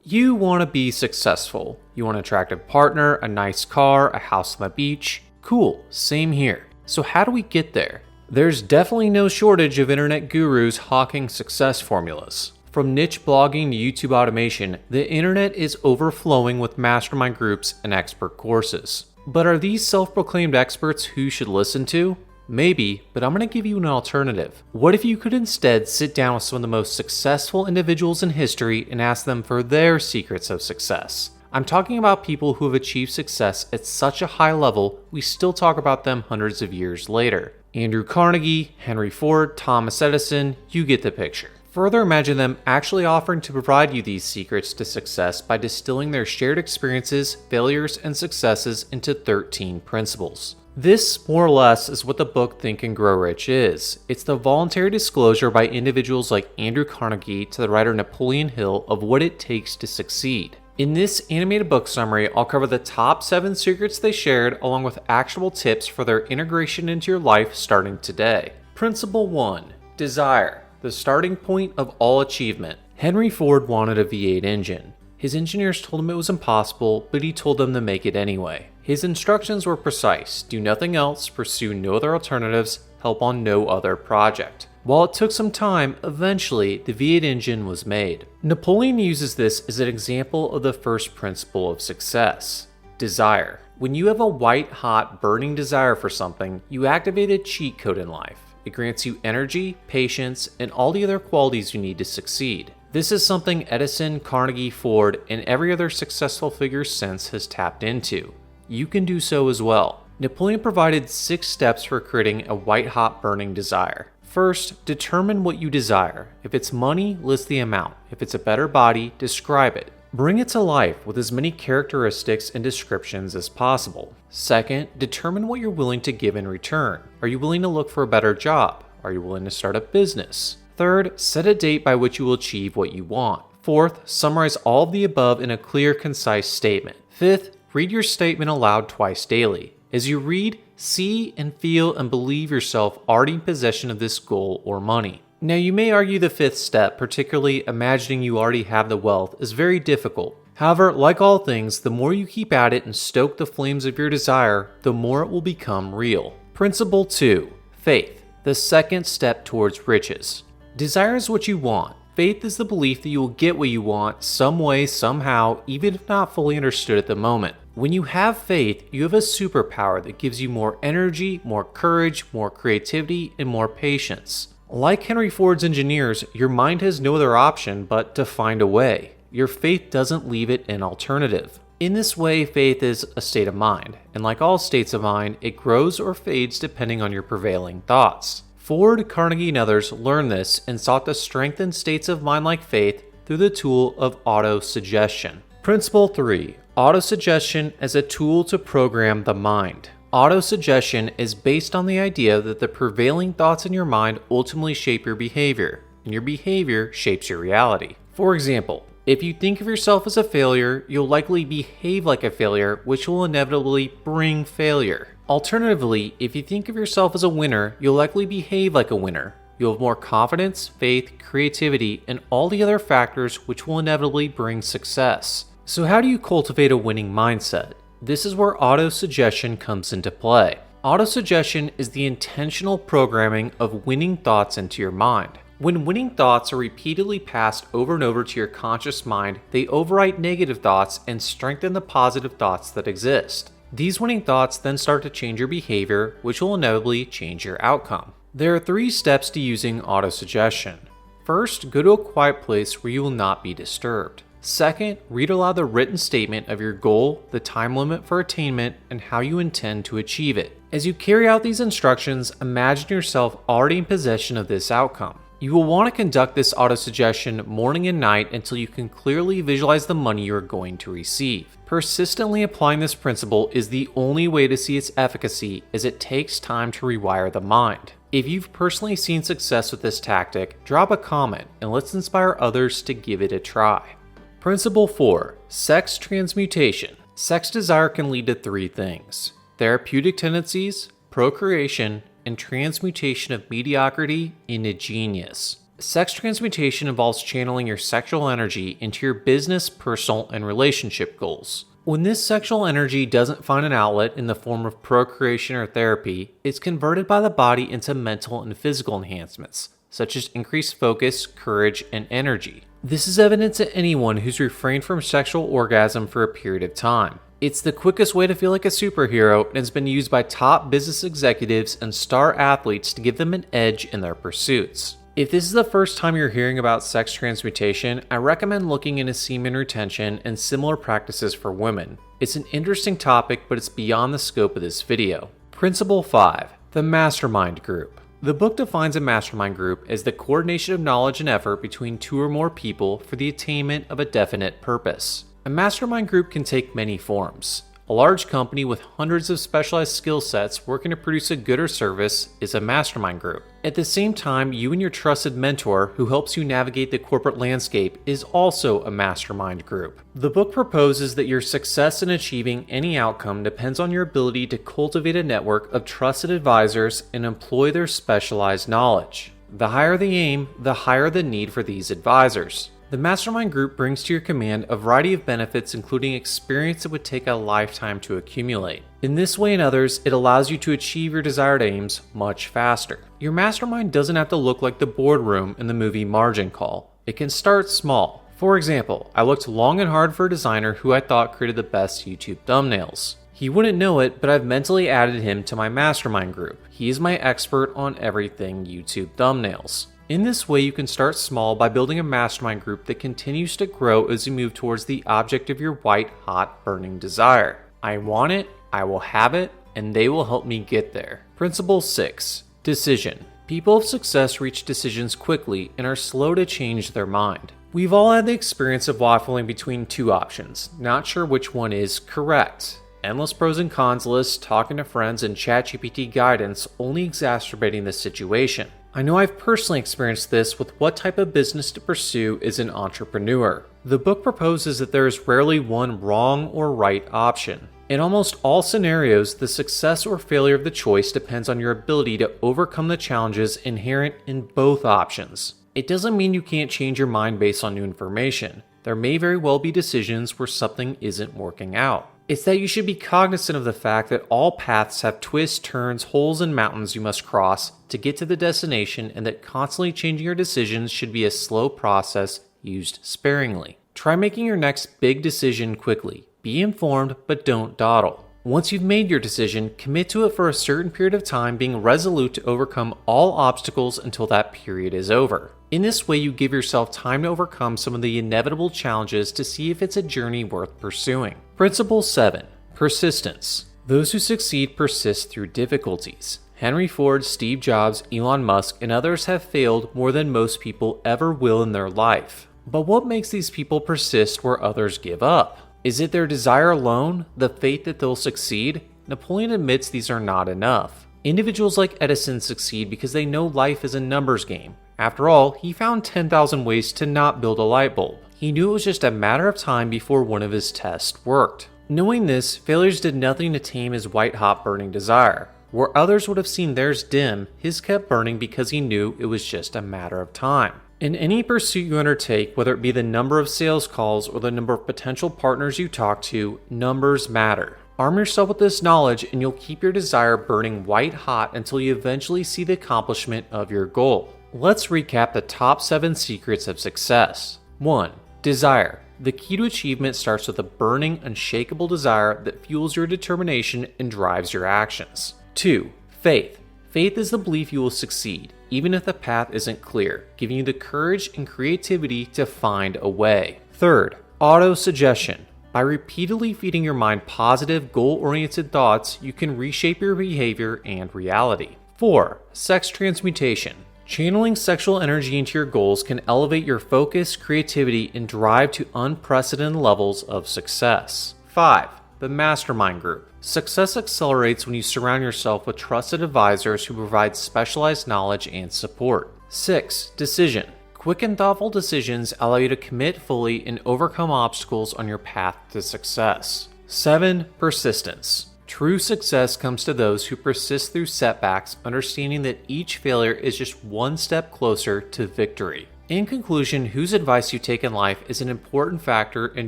You want to be successful. You want an attractive partner, a nice car, a house on the beach. Cool, same here. So how do we get there? There's definitely no shortage of internet gurus hawking success formulas. From niche blogging to YouTube automation, the internet is overflowing with mastermind groups and expert courses. But are these self-proclaimed experts who you should listen to? Maybe, but I'm going to give you an alternative. What if you could instead sit down with some of the most successful individuals in history and ask them for their secrets of success? I'm talking about people who have achieved success at such a high level, we still talk about them hundreds of years later. Andrew Carnegie, Henry Ford, Thomas Edison, you get the picture. Further, imagine them actually offering to provide you these secrets to success by distilling their shared experiences, failures, and successes into 13 principles. This, more or less, is what the book Think and Grow Rich is. It's the voluntary disclosure by individuals like Andrew Carnegie to the writer Napoleon Hill of what it takes to succeed. In this animated book summary, I'll cover the top 7 secrets they shared along with actionable tips for their integration into your life starting today. Principle 1. Desire, the starting point of all achievement. Henry Ford wanted a V8 engine. His engineers told him it was impossible, but he told them to make it anyway. His instructions were precise: do nothing else, pursue no other alternatives, help on no other project. While it took some time, eventually the V8 engine was made. Napoleon uses this as an example of the first principle of success: desire. When you have a white-hot, burning desire for something, you activate a cheat code in life. It grants you energy, patience, and all the other qualities you need to succeed. This is something Edison, Carnegie, Ford, and every other successful figure since has tapped into. You can do so as well. Napoleon provided 6 steps for creating a white-hot burning desire. First, determine what you desire. If it's money, list the amount. If it's a better body, describe it. Bring it to life with as many characteristics and descriptions as possible. Second, determine what you're willing to give in return. Are you willing to look for a better job? Are you willing to start a business? Third, set a date by which you will achieve what you want. Fourth, summarize all of the above in a clear, concise statement. Fifth, read your statement aloud twice daily. As you read, see and feel and believe yourself already in possession of this goal or money. Now, you may argue the 5th step, particularly imagining you already have the wealth, is very difficult. However, like all things, the more you keep at it and stoke the flames of your desire, the more it will become real. Principle 2. Faith, the second step towards riches. Desire is what you want. Faith is the belief that you will get what you want some way, somehow, even if not fully understood at the moment. When you have faith, you have a superpower that gives you more energy, more courage, more creativity, and more patience. Like Henry Ford's engineers, your mind has no other option but to find a way. Your faith doesn't leave it an alternative. In this way, faith is a state of mind, and like all states of mind, it grows or fades depending on your prevailing thoughts. Ford, Carnegie, and others learned this and sought to strengthen states of mind like faith through the tool of autosuggestion. Principle 3. Autosuggestion as a tool to program the mind. Autosuggestion is based on the idea that the prevailing thoughts in your mind ultimately shape your behavior, and your behavior shapes your reality. For example, if you think of yourself as a failure, you'll likely behave like a failure, which will inevitably bring failure. Alternatively, if you think of yourself as a winner, you'll likely behave like a winner. You'll have more confidence, faith, creativity, and all the other factors which will inevitably bring success. So how do you cultivate a winning mindset? This is where autosuggestion comes into play. Autosuggestion is the intentional programming of winning thoughts into your mind. When winning thoughts are repeatedly passed over and over to your conscious mind, they overwrite negative thoughts and strengthen the positive thoughts that exist. These winning thoughts then start to change your behavior, which will inevitably change your outcome. There are 3 steps to using autosuggestion. First, go to a quiet place where you will not be disturbed. Second, read aloud the written statement of your goal, the time limit for attainment, and how you intend to achieve it. As you carry out these instructions, imagine yourself already in possession of this outcome. You will want to conduct this autosuggestion morning and night until you can clearly visualize the money you are going to receive. Persistently applying this principle is the only way to see its efficacy, as it takes time to rewire the mind. If you've personally seen success with this tactic, drop a comment and let's inspire others to give it a try. Principle 4. Sex transmutation. Sex desire can lead to 3 things: therapeutic tendencies, procreation, and transmutation of mediocrity into genius. Sex transmutation involves channeling your sexual energy into your business, personal, and relationship goals. When this sexual energy doesn't find an outlet in the form of procreation or therapy, it's converted by the body into mental and physical enhancements, such as increased focus, courage, and energy. This is evident to anyone who's refrained from sexual orgasm for a period of time. It's the quickest way to feel like a superhero and has been used by top business executives and star athletes to give them an edge in their pursuits. If this is the first time you're hearing about sex transmutation, I recommend looking into semen retention and similar practices for women. It's an interesting topic, but it's beyond the scope of this video. Principle 5. The Mastermind Group. The book defines a mastermind group as the coordination of knowledge and effort between two or more people for the attainment of a definite purpose. A mastermind group can take many forms. A large company with hundreds of specialized skill sets working to produce a good or service is a mastermind group. At the same time, you and your trusted mentor who helps you navigate the corporate landscape is also a mastermind group. The book proposes that your success in achieving any outcome depends on your ability to cultivate a network of trusted advisors and employ their specialized knowledge. The higher the aim, the higher the need for these advisors. The Mastermind Group brings to your command a variety of benefits, including experience that would take a lifetime to accumulate. In this way and others, it allows you to achieve your desired aims much faster. Your mastermind doesn't have to look like the boardroom in the movie Margin Call. It can start small. For example, I looked long and hard for a designer who I thought created the best YouTube thumbnails. He wouldn't know it, but I've mentally added him to my mastermind group. He is my expert on everything YouTube thumbnails. In this way, you can start small by building a mastermind group that continues to grow as you move towards the object of your white, hot, burning desire. I want it, I will have it, and they will help me get there. Principle 6. Decision. People of success reach decisions quickly and are slow to change their mind. We've all had the experience of waffling between two options, not sure which one is correct. Endless pros and cons lists, talking to friends, and ChatGPT guidance only exacerbating the situation. I know I've personally experienced this with what type of business to pursue as an entrepreneur. The book proposes that there is rarely one wrong or right option. In almost all scenarios, the success or failure of the choice depends on your ability to overcome the challenges inherent in both options. It doesn't mean you can't change your mind based on new information. There may very well be decisions where something isn't working out. It's that you should be cognizant of the fact that all paths have twists, turns, holes, and mountains you must cross to get to the destination, and that constantly changing your decisions should be a slow process used sparingly. Try making your next big decision quickly. Be informed, but don't dawdle. Once you've made your decision, commit to it for a certain period of time, being resolute to overcome all obstacles until that period is over. In this way, you give yourself time to overcome some of the inevitable challenges to see if it's a journey worth pursuing. Principle 7. Persistence. Those who succeed persist through difficulties. Henry Ford, Steve Jobs, Elon Musk, and others have failed more than most people ever will in their life. But what makes these people persist where others give up? Is it their desire alone, the faith that they'll succeed? Napoleon admits these are not enough. Individuals like Edison succeed because they know life is a numbers game. After all, he found 10,000 ways to not build a light bulb. He knew it was just a matter of time before one of his tests worked. Knowing this, failures did nothing to tame his white-hot burning desire. Where others would have seen theirs dim, his kept burning because he knew it was just a matter of time. In any pursuit you undertake, whether it be the number of sales calls or the number of potential partners you talk to, numbers matter. Arm yourself with this knowledge and you'll keep your desire burning white hot until you eventually see the accomplishment of your goal. Let's recap the top 7 secrets of success. 1. Desire. The key to achievement starts with a burning, unshakable desire that fuels your determination and drives your actions. 2. Faith. Faith is the belief you will succeed, even if the path isn't clear, giving you the courage and creativity to find a way. 3rd. Autosuggestion. By repeatedly feeding your mind positive, goal-oriented thoughts, you can reshape your behavior and reality. 4. Sex transmutation. Channeling sexual energy into your goals can elevate your focus, creativity, and drive to unprecedented levels of success. 5. The Mastermind Group. Success accelerates when you surround yourself with trusted advisors who provide specialized knowledge and support. 6. Decision. Quick and thoughtful decisions allow you to commit fully and overcome obstacles on your path to success. 7. Persistence. True success comes to those who persist through setbacks, understanding that each failure is just one step closer to victory. In conclusion, whose advice you take in life is an important factor in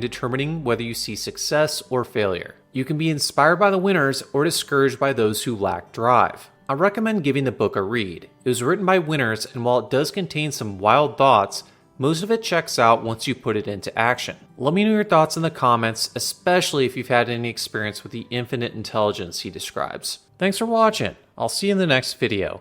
determining whether you see success or failure. You can be inspired by the winners or discouraged by those who lack drive. I recommend giving the book a read. It was written by winners, and while it does contain some wild thoughts, most of it checks out once you put it into action. Let me know your thoughts in the comments, especially if you've had any experience with the infinite intelligence he describes. Thanks for watching. I'll see you in the next video.